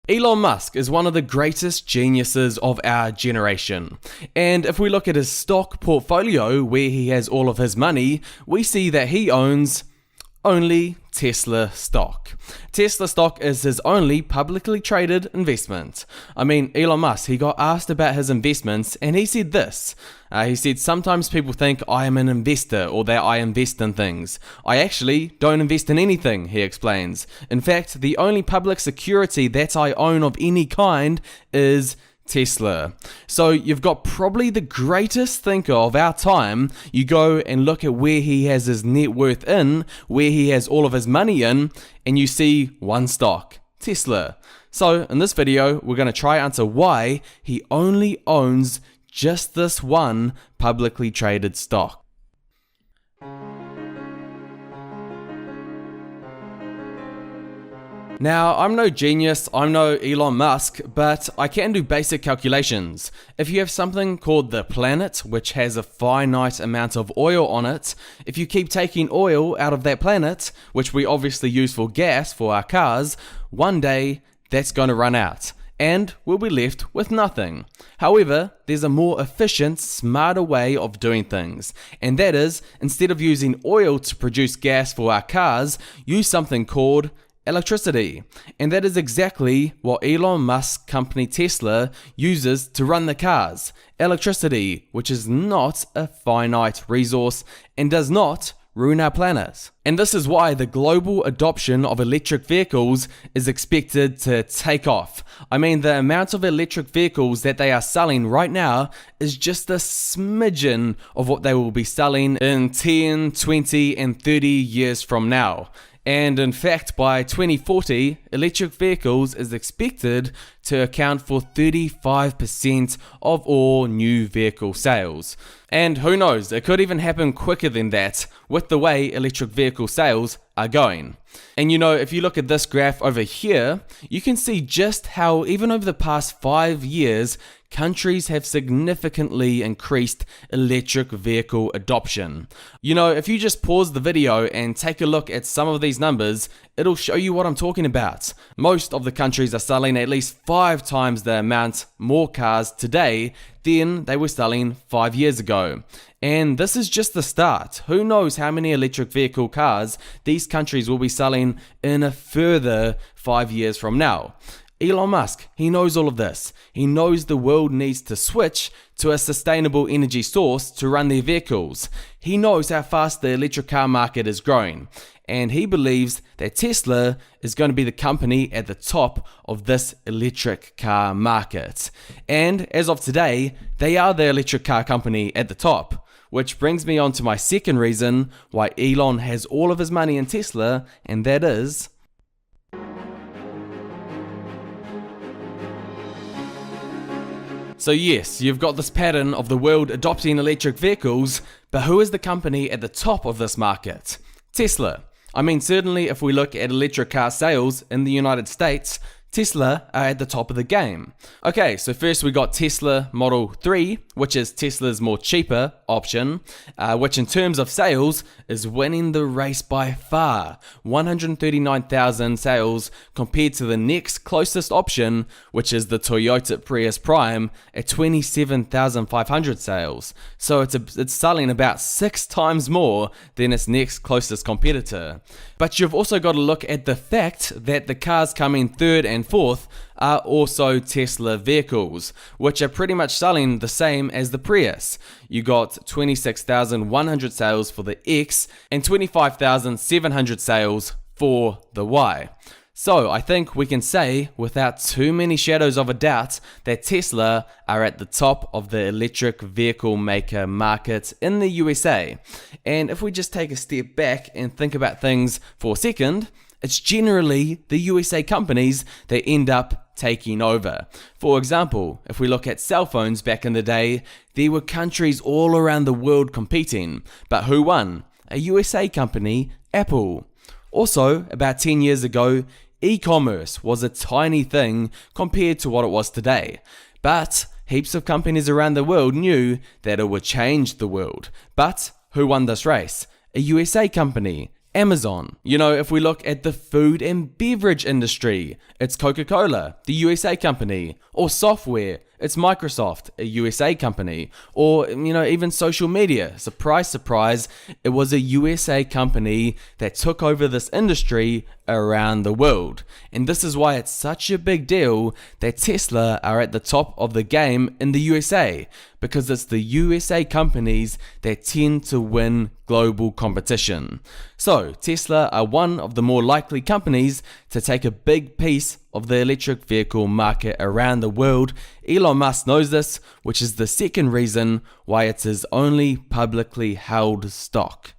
Elon Musk is one of the greatest geniuses of our generation. And if we look at his stock portfolio where he has all of his money, we see that he owns only Tesla stock. Tesla stock is his only publicly traded investment. I mean, Elon Musk, he got asked about his investments and he said this. He said, sometimes people think I am an investor or that I invest in things. I actually don't invest in anything, he explains. In fact, the only public security that I own of any kind is Tesla. So you've got probably the greatest thinker of our time. You go and look at where he has his net worth in, where he has all of his money in, and you see one stock, Tesla. So in this video, we're going to try answer why he only owns just this one publicly traded stock. Now, I'm no genius, I'm no Elon Musk, but I can do basic calculations. If you have something called the planet, which has a finite amount of oil on it, if you keep taking oil out of that planet, which we obviously use for gas for our cars, one day that's going to run out, and we'll be left with nothing. However, there's a more efficient, smarter way of doing things, and that is, instead of using oil to produce gas for our cars, use something called electricity. And that is exactly what Elon Musk's company Tesla uses to run the cars. Electricity, which is not a finite resource and does not ruin our planet. And this is why the global adoption of electric vehicles is expected to take off. I mean, the amount of electric vehicles that they are selling right now is just a smidgen of what they will be selling in 10, 20, and 30 years from now. And in fact, by 2040, electric vehicles is expected to account for 35% of all new vehicle sales. And who knows, it could even happen quicker than that with the way electric vehicle sales are going. And you know, if you look at this graph over here, you can see just how even over the past 5 years, countries have significantly increased electric vehicle adoption. You know, if you just pause the video and take a look at some of these numbers, it'll show you what I'm talking about. Most of the countries are selling at least 5 times the amount more cars today than they were selling 5 years ago. And this is just the start. Who knows how many electric vehicle cars these countries will be selling in a further 5 years from now. Elon Musk, he knows all of this. He knows the world needs to switch to a sustainable energy source to run their vehicles. He knows how fast the electric car market is growing. And he believes that Tesla is going to be the company at the top of this electric car market. And as of today, they are the electric car company at the top. Which brings me on to my second reason why Elon has all of his money in Tesla, and that is so yes, you've got this pattern of the world adopting electric vehicles, but who is the company at the top of this market? Tesla. I mean, certainly if we look at electric car sales in the United States, Tesla are at the top of the game. Okay, so first we got Tesla Model 3, which is Tesla's more cheaper option, which in terms of sales is winning the race by far. 139,000 sales compared to the next closest option, which is the Toyota Prius Prime at 27,500 sales. So it's selling about 6 times more than its next closest competitor. But you've also got to look at the fact that the cars coming third and fourth are also Tesla vehicles, which are pretty much selling the same as the Prius. You got 26,100 sales for the X and 25,700 sales for the Y. So I think we can say without too many shadows of a doubt that Tesla are at the top of the electric vehicle maker market in the USA. And if we just take a step back and think about things for a second, it's generally the USA companies that end up taking over. For example, if we look at cell phones back in the day, there were countries all around the world competing, but who won? A USA company, Apple. Also, about 10 years ago, e-commerce was a tiny thing compared to what it was today. But heaps of companies around the world knew that it would change the world. But who won this race? A USA company, Amazon. If we look at the food and beverage industry, it's Coca-Cola, the USA company. Or software, it's Microsoft, a USA company. Or, even social media. Surprise, surprise, it was a USA company that took over this industry around the world. And this is why it's such a big deal that Tesla are at the top of the game in the USA, because it's the USA companies that tend to win global competition. So Tesla are one of the more likely companies to take a big piece of the electric vehicle market around the world. Elon Musk knows this, which is the second reason why it's his only publicly held stock.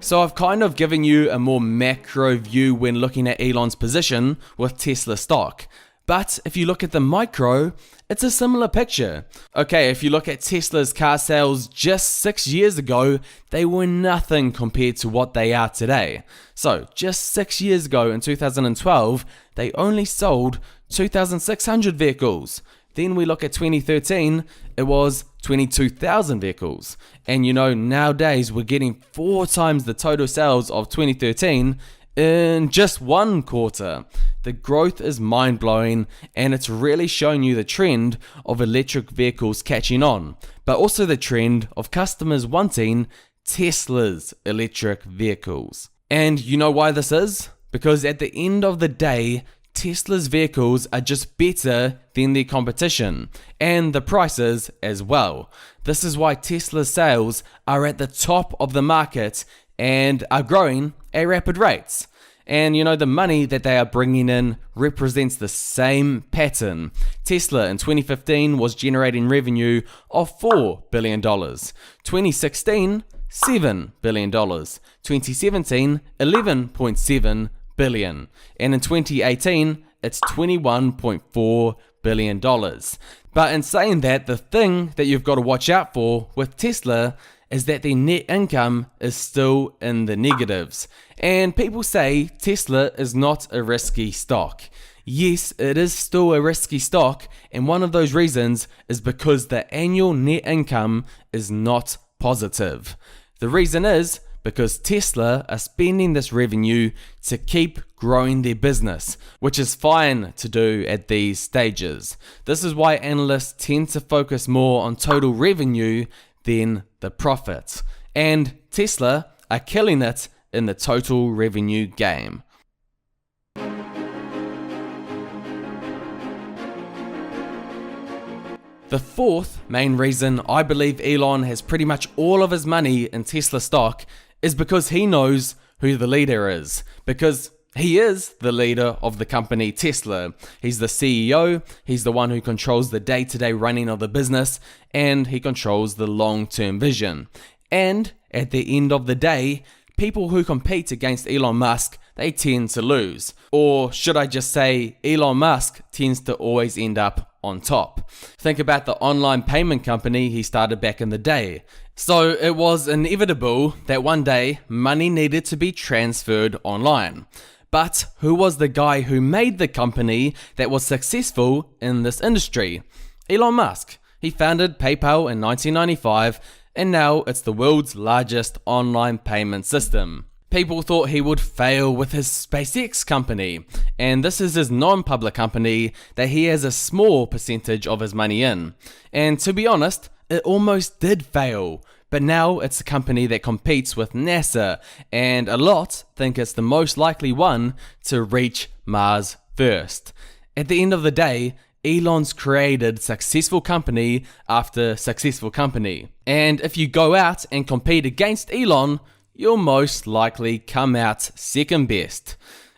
So I've kind of given you a more macro view when looking at Elon's position with Tesla stock. But if you look at the micro, it's a similar picture. Okay, if you look at Tesla's car sales just 6 years ago, they were nothing compared to what they are today. So just 6 years ago in 2012, they only sold 2,600 vehicles. Then we look at 2013, it was 22,000 vehicles. And nowadays we're getting 4 times the total sales of 2013 in just one quarter. The growth is mind-blowing, and it's really showing you the trend of electric vehicles catching on, but also the trend of customers wanting Tesla's electric vehicles. And you know why this is? Because at the end of the day, Tesla's vehicles are just better than their competition, and the prices as well. This is why Tesla's sales are at the top of the market and are growing at rapid rates. And the money that they are bringing in represents the same pattern. Tesla in 2015 was generating revenue of $4 billion. 2016, $7 billion. 2017, $11.7 billion. And in 2018, it's $21.4 billion. But in saying that, the thing that you've got to watch out for with Tesla is that their net income is still in the negatives. And people say Tesla is not a risky stock. Yes, it is still a risky stock, and one of those reasons is because the annual net income is not positive. The reason is because Tesla are spending this revenue to keep growing their business, which is fine to do at these stages. This is why analysts tend to focus more on total revenue than the profits. And Tesla are killing it in the total revenue game. The fourth main reason I believe Elon has pretty much all of his money in Tesla stock is because he knows who the leader is. Because he is the leader of the company Tesla. He's the CEO, he's the one who controls the day-to-day running of the business, and he controls the long-term vision. And at the end of the day, people who compete against Elon Musk, they tend to lose. Or should I just say, Elon Musk tends to always end up on top. Think about the online payment company he started back in the day. So it was inevitable that one day money needed to be transferred online. But who was the guy who made the company that was successful in this industry? Elon Musk. He founded PayPal in 1995, and now it's the world's largest online payment system. People thought he would fail with his SpaceX company, and this is his non-public company that he has a small percentage of his money in. And to be honest, it almost did fail. But now it's a company that competes with NASA, and a lot think it's the most likely one to reach Mars first. At the end of the day, Elon's created successful company after successful company. And if you go out and compete against Elon, you'll most likely come out second best.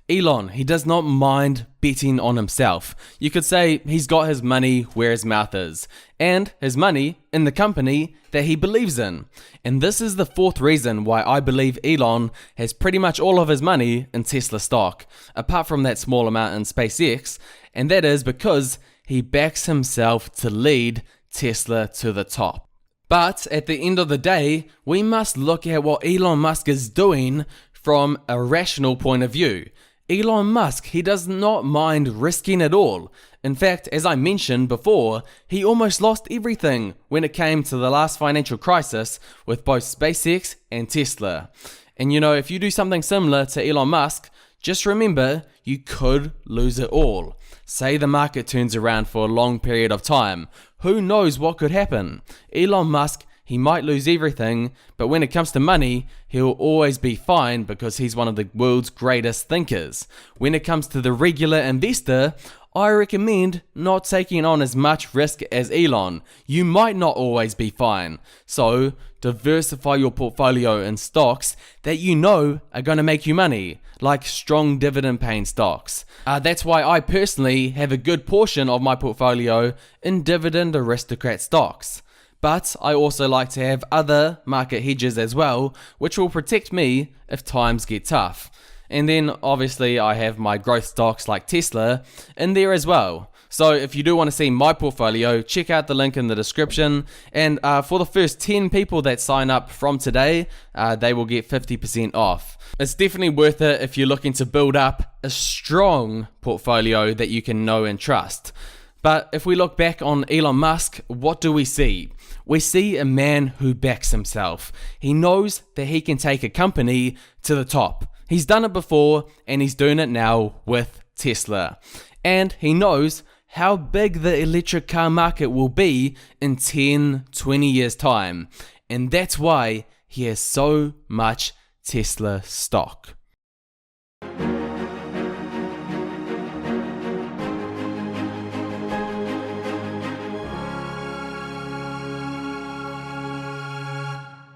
Elon, he does not mind betting on himself. You could say he's got his money where his mouth is, and his money in the company that he believes in. And this is the fourth reason why I believe Elon has pretty much all of his money in Tesla stock, apart from that small amount in SpaceX, and that is because he backs himself to lead Tesla to the top. But at the end of the day, we must look at what Elon Musk is doing from a rational point of view. Elon Musk, he does not mind risking it all. In fact, as I mentioned before, he almost lost everything when it came to the last financial crisis with both SpaceX and Tesla. And if you do something similar to Elon Musk, just remember, you could lose it all. Say the market turns around for a long period of time. Who knows what could happen? Elon Musk, he might lose everything, but when it comes to money, he'll always be fine because he's one of the world's greatest thinkers. When it comes to the regular investor, I recommend not taking on as much risk as Elon. You might not always be fine. So, diversify your portfolio in stocks that you know are going to make you money, like strong dividend paying stocks. That's why I personally have a good portion of my portfolio in dividend aristocrat stocks. But I also like to have other market hedges as well, which will protect me if times get tough. And then obviously I have my growth stocks like Tesla in there as well. So if you do want to see my portfolio, check out the link in the description. And for the first 10 people that sign up from today, they will get 50% off. It's definitely worth it if you're looking to build up a strong portfolio that you can know and trust. But if we look back on Elon Musk, what do we see? We see a man who backs himself. He knows that he can take a company to the top. He's done it before and he's doing it now with Tesla. And he knows how big the electric car market will be in 10, 20 years time. And that's why he has so much Tesla stock.